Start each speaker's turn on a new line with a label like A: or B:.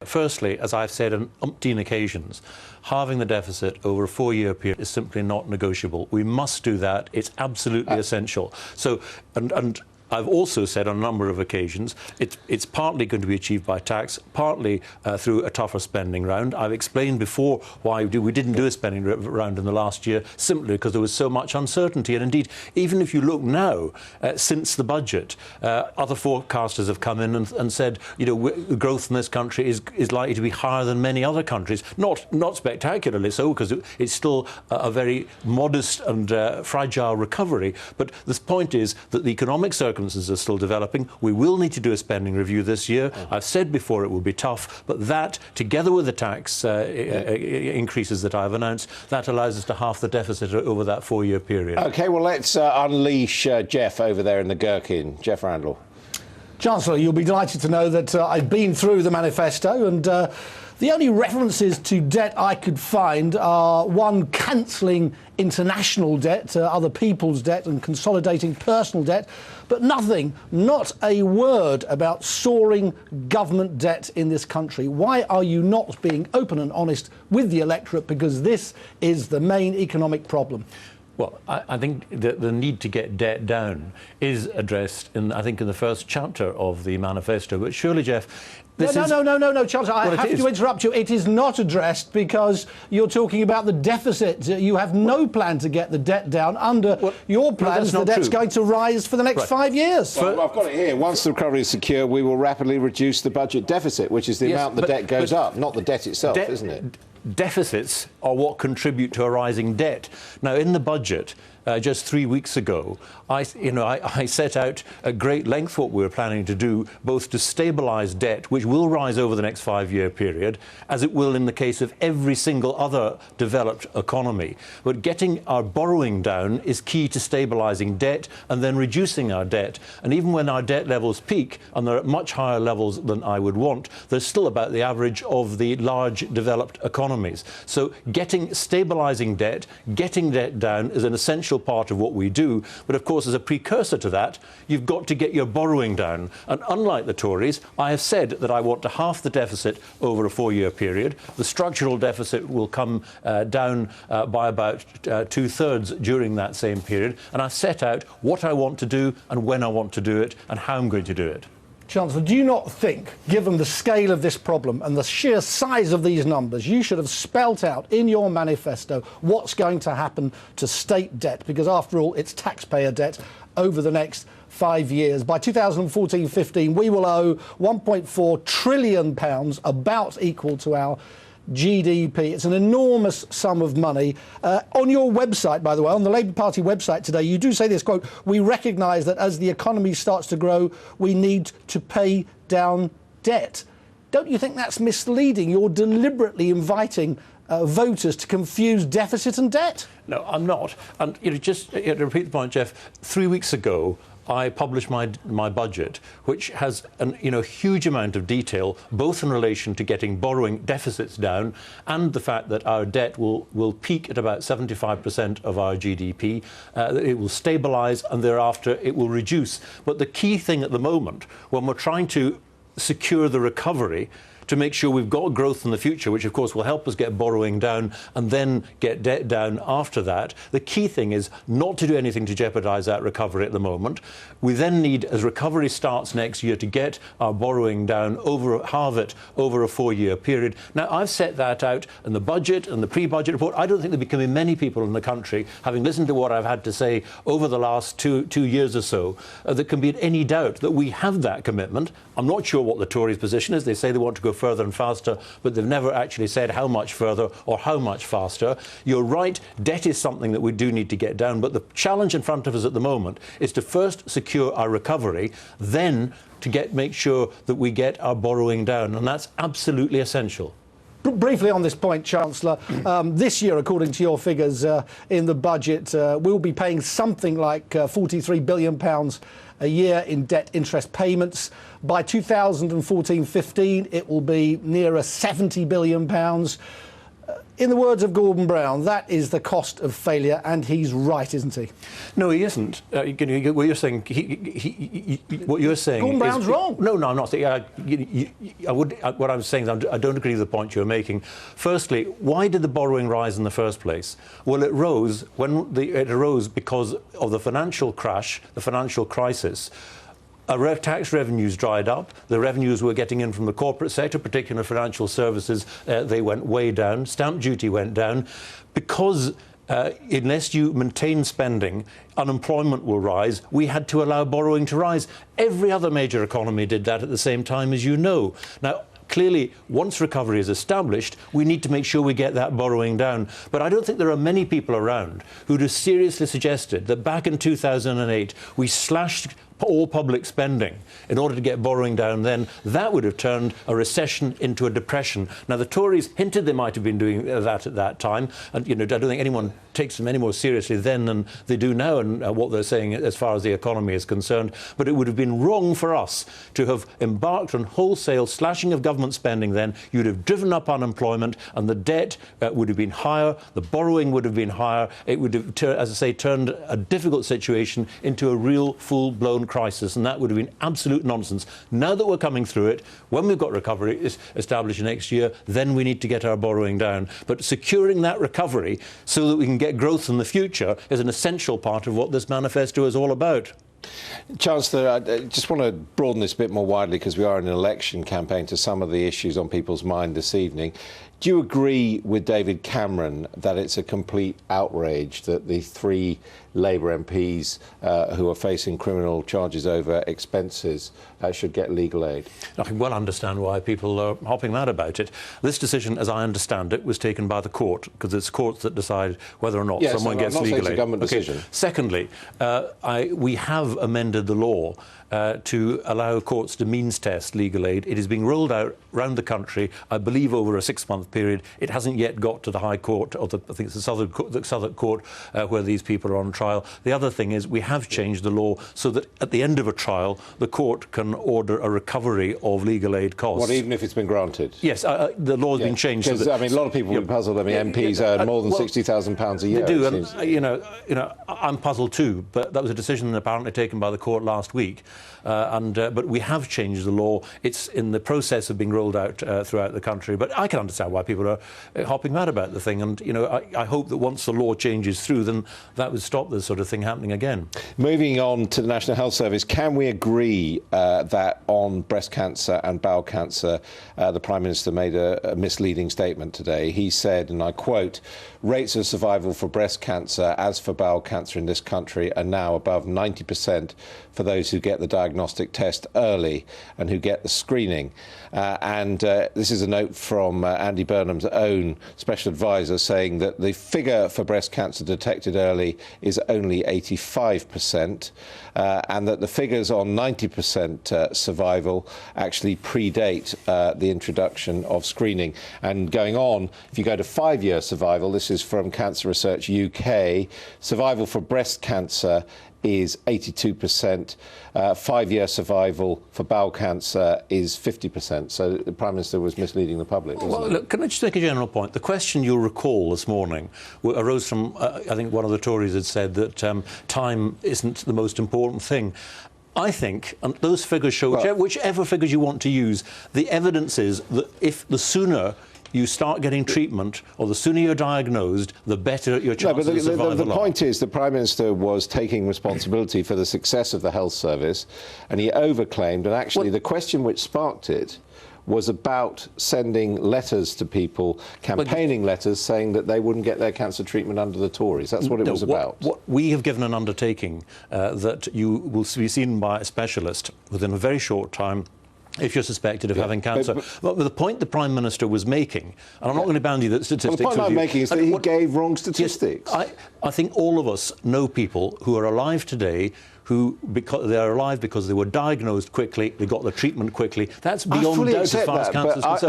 A: Firstly, as I've said on umpteen occasions, halving the deficit over a 4-year period is simply not negotiable. We must do that. It's absolutely essential. So, and I've also said on a number of occasions it's partly going to be achieved by tax, partly through a tougher spending round. I've explained before why we didn't do a spending round in the last year, simply because there was so much uncertainty. And indeed, even if you look now, since the budget, other forecasters have come in and said, you know, growth in this country is likely to be higher than many other countries. Not spectacularly so, because it's still a very modest and fragile recovery. But the point is that the economic circumstances are still developing. We will need to do a spending review this year. I've said before it will be tough, but that, together with the tax increases that I've announced, that allows us to halve the deficit over that 4-year period. OK, well, let's unleash Jeff over there in the Gherkin. Jeff Randall.
B: Chancellor, you'll be delighted to know that I've been through the manifesto, and the only references to debt I could find are, one, cancelling international debt, other people's debt, and consolidating personal debt, but nothing, not a word about soaring government debt in this country. Why are you not being open and honest with the electorate? Because this is the main economic problem.
A: Well, I think the need to get debt down is addressed, in the first chapter of the manifesto. But surely, Jeff,
B: No, Chancellor, I have to interrupt you. It is not addressed because you're talking about the deficit. You have no plan to get the debt down. Under your plans, the debt's going to rise for the next 5 years.
C: Well, I've got it here. Once the recovery is secure, we will rapidly reduce the budget deficit, which is the amount the debt goes up, not the debt itself, isn't it?
A: Deficits are what contribute to a rising debt. Now, in the budget, just 3 weeks ago, I set out at great length what we were planning to do, both to stabilise debt, which will rise over the next 5-year period, as it will in the case of every single other developed economy. But getting our borrowing down is key to stabilising debt and then reducing our debt. And even when our debt levels peak, and they're at much higher levels than I would want, they're still about the average of the large developed economies. So stabilising debt, getting debt down is an essential part of what we do. But of course, as a precursor to that, you've got to get your borrowing down. And unlike the Tories, I have said that I want to halve the deficit over a 4-year period. The structural deficit will come down by about 2/3 during that same period. And I've set out what I want to do and when I want to do it and how I'm going to do it.
B: Chancellor, do you not think, given the scale of this problem and the sheer size of these numbers, you should have spelt out in your manifesto what's going to happen to state debt? Because, after all, it's taxpayer debt over the next 5 years. By 2014-15, we will owe £1.4 trillion, about equal to our GDP. It's an enormous sum of money. On your website, by the way, on the Labour Party website today, you do say this, quote, "We recognise that as the economy starts to grow, we need to pay down debt." Don't you think that's misleading? You're deliberately inviting voters to confuse deficit and debt.
A: No, I'm not. And just to repeat the point, Jeff, 3 weeks ago, I published my budget, which has a huge amount of detail, both in relation to getting borrowing deficits down and the fact that our debt will peak at about 75% of our GDP. It will stabilise and thereafter it will reduce. But the key thing at the moment, when we're trying to secure the recovery, to make sure we've got growth in the future, which of course will help us get borrowing down and then get debt down after that. The key thing is not to do anything to jeopardise that recovery at the moment. We then need, as recovery starts next year, to get our borrowing down, halve it over a 4-year period. Now, I've set that out in the budget and the pre-budget report. I don't think there'll be becoming many people in the country, having listened to what I've had to say over the last two years or so, that can be in any doubt that we have that commitment. I'm not sure what the Tories' position is. They say they want to go further and faster, but they've never actually said how much further or how much faster. You're right, debt is something that we do need to get down, but the challenge in front of us at the moment is to first secure our recovery, then to make sure that we get our borrowing down, and that's absolutely essential.
B: Briefly on this point, Chancellor, this year, according to your figures in the budget, we'll be paying something like £43 billion a year in debt interest payments. By 2014-15, it will be nearer £70 billion. In the words of Gordon Brown, that is the cost of failure, and he's right, isn't he?
A: No, he isn't. What you're saying, what you're saying,
B: Gordon Brown's wrong.
A: No, I'm not saying. What I'm saying is I don't agree with the point you're making. Firstly, why did the borrowing rise in the first place? Well, it rose because of the financial crash, the financial crisis. Our tax revenues dried up. The revenues we're getting in from the corporate sector, particularly financial services, they went way down. Stamp duty went down because unless you maintain spending, unemployment will rise. We had to allow borrowing to rise. Every other major economy did that at the same time, as you know. Now, clearly, once recovery is established, we need to make sure we get that borrowing down. But I don't think there are many people around who'd have seriously suggested that back in 2008, we slashed all public spending in order to get borrowing down then. That would have turned a recession into a depression. Now, the Tories hinted they might have been doing that at that time, and I don't think anyone takes them any more seriously then than they do now and what they're saying as far as the economy is concerned. But it would have been wrong for us to have embarked on wholesale slashing of government spending then. You'd have driven up unemployment and the debt would have been higher, the borrowing would have been higher. It would have, as I say, turned a difficult situation into a real full-blown crisis, and that would have been absolute nonsense. Now that we're coming through it, when we've got recovery established next year, then we need to get our borrowing down. But securing that recovery so that we can get growth in the future is an essential part of what this manifesto is all about.
C: Chancellor, I just want to broaden this a bit more widely because we are in an election campaign to some of the issues on people's mind this evening. Do you agree with David Cameron that it's a complete outrage that the 3 Labour MPs who are facing criminal charges over expenses should get legal aid?
A: I can well understand why people are hopping mad about it. This decision, as I understand it, was taken by the court, because it's courts that decide whether or not someone gets legal aid.
C: It's a government decision.
A: Secondly, we have amended the law to allow courts to means test legal aid. It is being rolled out around the country, I believe, over a 6-month period. It hasn't yet got to the High Court, or I think it's the Southwark Court, where these people are on trial. The other thing is we have changed the law so that at the end of a trial, the court can order a recovery of legal aid costs.
C: What, even if it's been granted?
A: Yes, the law has been changed.
C: Because, a lot of people will be puzzled. MPs earn more than £60,000 a year.
A: They do, and, I'm puzzled too, but that was a decision apparently taken by the court last week. But we have changed the law. It's in the process of being rolled out throughout the country. But I can understand why people are hopping mad about the thing. And, I hope that once the law changes through, then that would stop this sort of thing happening again. Moving on to the National Health Service, can we agree that on breast cancer and bowel cancer, the Prime Minister made a misleading statement today? He said, and I quote, "Rates of survival for breast cancer, as for bowel cancer in this country, are now above 90% for those who get the diagnostic test early and who get the screening." This is a note from Andy Burnham's own special advisor saying that the figure for breast cancer detected early is only 85%, and that the figures on 90% survival actually predate the introduction of screening. And going on, if you go to 5-year survival, this is from Cancer Research UK, survival for breast cancer is 82%. 5-year survival for bowel cancer is 50%. So the Prime Minister was misleading the public, wasn't he? Look, can I just make a general point? The question you'll recall this morning arose from, I think one of the Tories had said that time isn't the most important thing. I think, and those figures show, whichever figures you want to use, the evidence is that if the sooner you start getting treatment, or the sooner you're diagnosed, the better your chances of survival are.
C: The point is the Prime Minister was taking responsibility for the success of the health service, and he overclaimed, and actually the question which sparked it was about sending letters to people, campaigning letters saying that they wouldn't get their cancer treatment under the Tories. That's what it was about.
A: We have given an undertaking that you will be seen by a specialist within a very short time if you're suspected of having cancer. But the point the Prime Minister was making, and I'm not going to bandy the statistics.
C: Well, the point I'm making is that he gave wrong statistics.
A: Yes, I think all of us know people who are alive today who, because they are alive because they were diagnosed quickly, they got the treatment quickly. That's beyond doubt as far as cancer is concerned.